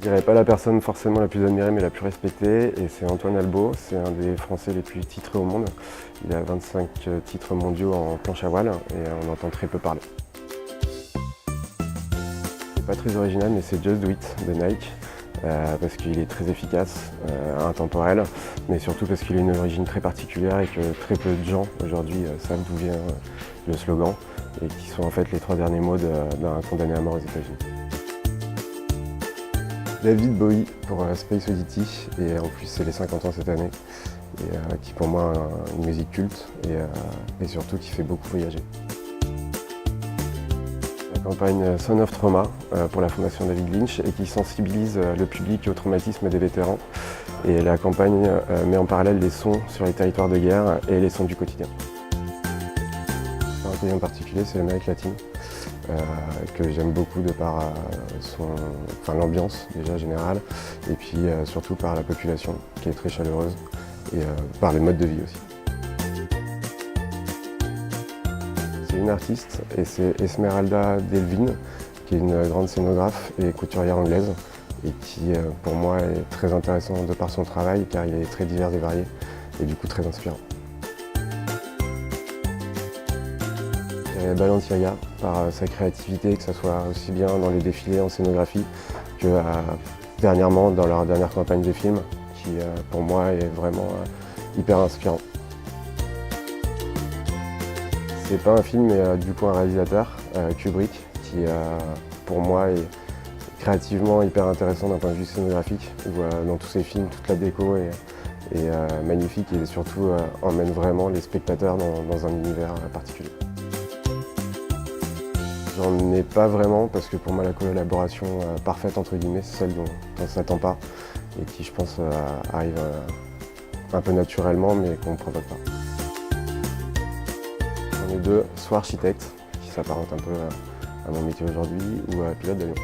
Je dirais pas la personne forcément la plus admirée mais la plus respectée, et c'est Antoine Albo, c'est un des Français les plus titrés au monde. Il a 25 titres mondiaux en planche à voile et on entend très peu parler. C'est pas très original mais c'est Just Do It de Nike, parce qu'il est très efficace, intemporel, mais surtout parce qu'il a une origine très particulière et que très peu de gens aujourd'hui savent d'où vient le slogan, et qui sont en fait les 3 derniers mots d'un condamné à mort aux États-Unis. David Bowie pour Space Oddity, et en plus c'est les 50 ans cette année, et qui pour moi a une musique culte et surtout qui fait beaucoup voyager. La campagne Son of Trauma pour la fondation David Lynch, et qui sensibilise le public au traumatisme des vétérans. Et la campagne met en parallèle les sons sur les territoires de guerre et les sons du quotidien. Un pays en particulier, c'est l'Amérique latine, que j'aime beaucoup de par l'ambiance déjà générale, et puis surtout par la population qui est très chaleureuse, et par les modes de vie aussi. C'est une artiste, et c'est Esmeralda Delvin, qui est une grande scénographe et couturière anglaise, et qui pour moi est très intéressant de par son travail, car il est très divers et varié, et du coup très inspirant. Balenciaga, par sa créativité, que ce soit aussi bien dans les défilés en scénographie que dernièrement dans leur dernière campagne de film, qui pour moi est vraiment hyper inspirant. C'est pas un film, mais du coup un réalisateur, Kubrick, qui pour moi est créativement hyper intéressant d'un point de vue scénographique, où dans tous ses films, toute la déco est magnifique, et surtout emmène vraiment les spectateurs dans un univers particulier. J'en ai pas vraiment, parce que pour moi la collaboration parfaite entre guillemets, c'est celle dont on ne s'attend pas, et qui je pense arrive un peu naturellement, mais qu'on ne provoque pas. J'en ai deux, soit architecte, qui s'apparente un peu à mon métier aujourd'hui, ou pilote d'avion.